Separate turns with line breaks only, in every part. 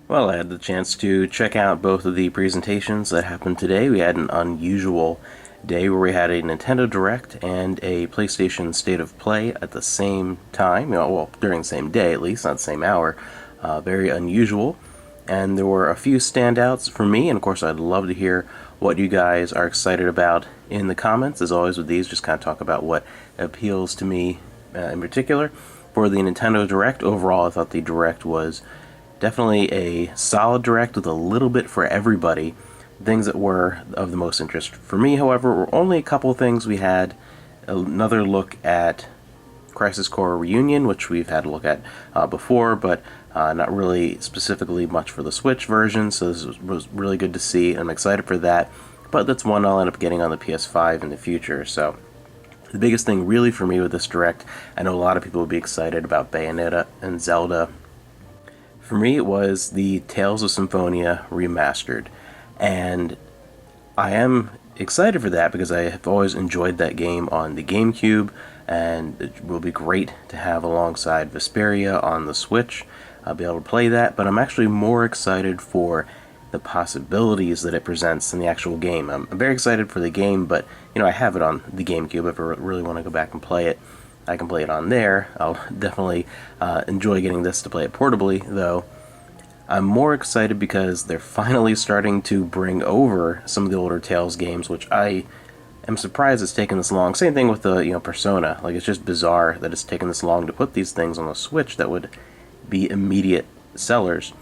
Well, I had the chance to check out both of the presentations that happened today. We had an unusual day where we had a Nintendo Direct and a PlayStation State of Play at the same time. Well, during the same day at least, not the same hour. Very unusual. And there were a few standouts for me, and of course, I'd love to hear what you guys are excited about in the comments. As always, with these, just kind of talk about what appeals to me in particular. For the Nintendo Direct, overall, I thought the Direct was definitely a solid direct with a little bit for everybody. Things that were of the most interest for me, however, were only a couple of things. We had another look at Crisis Core Reunion, which we've had a look at before, but not really specifically much for the Switch version, so this was really good to see. I'm excited for that, but that's one I'll end up getting on the PS5 in the future. So the biggest thing really for me with this direct, I know a lot of people will be excited about Bayonetta and Zelda. For me, it was the Tales of Symphonia remastered, and I am excited for that because I have always enjoyed that game on the GameCube, and it will be great to have alongside Vesperia on the Switch. I'll be able to play that, but I'm actually more excited for the possibilities that it presents in the actual game. I'm very excited for the game, but I have it on the GameCube. If I really want to go back and play it, I can play it on there. I'll definitely enjoy getting this to play it portably, though. I'm more excited because they're finally starting to bring over some of the older Tales games, which I am surprised it's taken this long. Same thing with the Persona. Like, it's just bizarre that it's taken this long to put these things on the Switch that would be immediate sellers.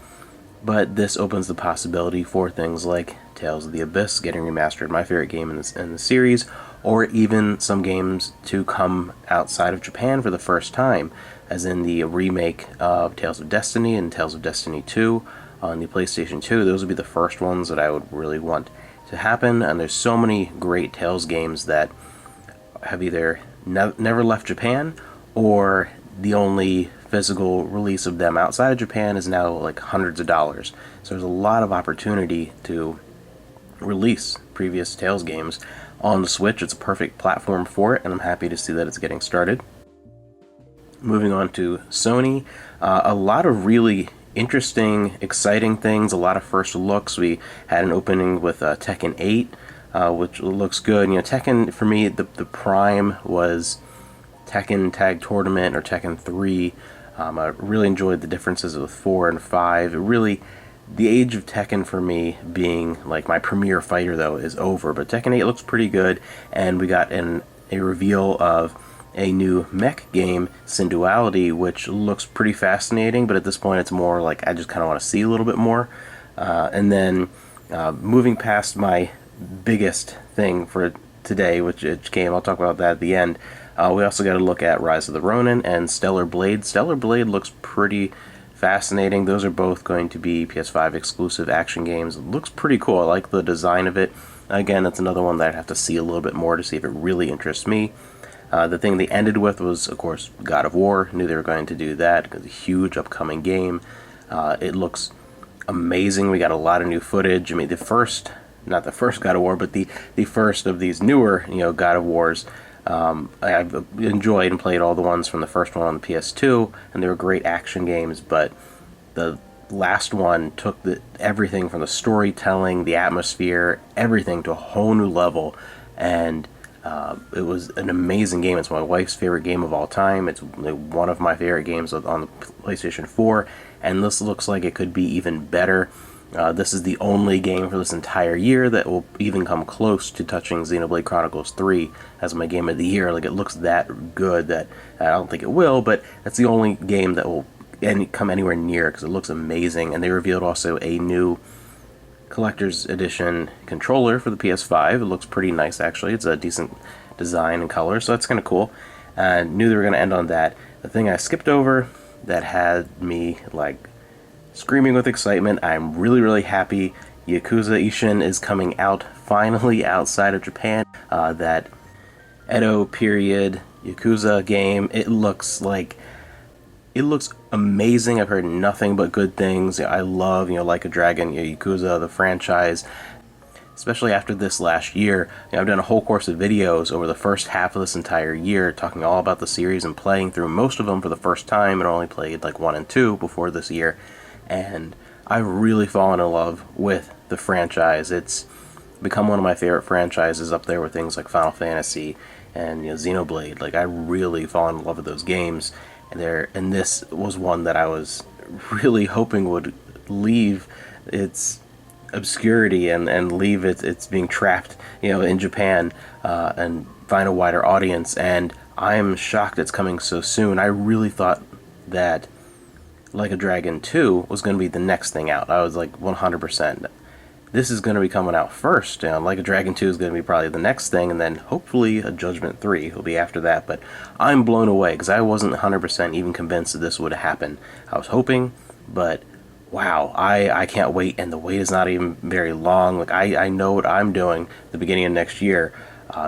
But this opens the possibility for things like Tales of the Abyss getting remastered, my favorite game in the series, or even some games to come outside of Japan for the first time, as in the remake of Tales of Destiny and Tales of Destiny 2 on the PlayStation 2. Those would be the first ones that I would really want to happen, and there's so many great Tales games that have either never left Japan, or the only physical release of them outside of Japan is now like hundreds of dollars. So there's a lot of opportunity to release previous Tales games on the Switch. It's a perfect platform for it, and I'm happy to see that it's getting started. Moving on to Sony, a lot of really interesting, exciting things, a lot of first looks. We had an opening with Tekken 8, which looks good. Tekken, for me, the prime was Tekken Tag Tournament or Tekken 3. I really enjoyed the differences with 4 and 5. The age of Tekken for me being like my premier fighter, though, is over. But Tekken 8 looks pretty good, and we got a reveal of a new mech game, Synduality, which looks pretty fascinating, but at this point it's more like I just kind of want to see a little bit more. And then moving past my biggest thing for today, which came, I'll talk about that at the end. We also got to look at Rise of the Ronin and Stellar Blade. Stellar Blade looks pretty fascinating. Those are both going to be PS5 exclusive action games. It looks pretty cool. I like the design of it. Again, that's another one that I'd have to see a little bit more to see if it really interests me. The thing they ended with was, of course, God of War. Knew they were going to do that because it's a huge upcoming game. It looks amazing. We got a lot of new footage. I mean, not the first God of War, but the first of these newer, God of Wars. I've enjoyed and played all the ones from the first one on the PS2, and they were great action games, but the last one took everything from the storytelling, the atmosphere, everything to a whole new level, and it was an amazing game. It's my wife's favorite game of all time. It's one of my favorite games on the PlayStation 4, and this looks like it could be even better. This is the only game for this entire year that will even come close to touching Xenoblade Chronicles 3 as my game of the year. Like, it looks that good that I don't think it will, but that's the only game that will come anywhere near, because it looks amazing. And they revealed also a new collector's edition controller for the PS5. It looks pretty nice, actually. It's a decent design and color, so that's kind of cool. And knew they were going to end on that. The thing I skipped over that had me like screaming with excitement, I'm really, really happy Yakuza Ishin is coming out finally outside of Japan. That Edo period Yakuza game, it looks amazing. I've heard nothing but good things. I love, Like a Dragon, Yakuza, the franchise, especially after this last year. I've done a whole course of videos over the first half of this entire year talking all about the series and playing through most of them for the first time, and only played like 1 and 2 before this year. and I've really fallen in love with the franchise. It's become one of my favorite franchises, up there with things like Final Fantasy and Xenoblade. Like, I really fallen in love with those games, and this was one that I was really hoping would leave its obscurity and leave its being trapped, in Japan, and find a wider audience. And I'm shocked it's coming so soon. I really thought that Like a Dragon 2 was going to be the next thing out. I was like 100%. This is going to be coming out first. Like a Dragon 2 is going to be probably the next thing, and then hopefully a Judgment 3 will be after that. But I'm blown away because I wasn't 100% even convinced that this would happen. I was hoping, but wow, I can't wait, and the wait is not even very long. Like, I know what I'm doing the beginning of next year.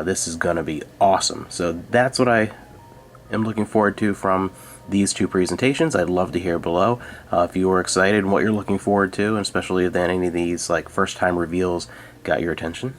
This is going to be awesome. So that's what I am looking forward to from these two presentations. I'd love to hear below if you were excited and what you're looking forward to, and especially if any of these like first time reveals got your attention.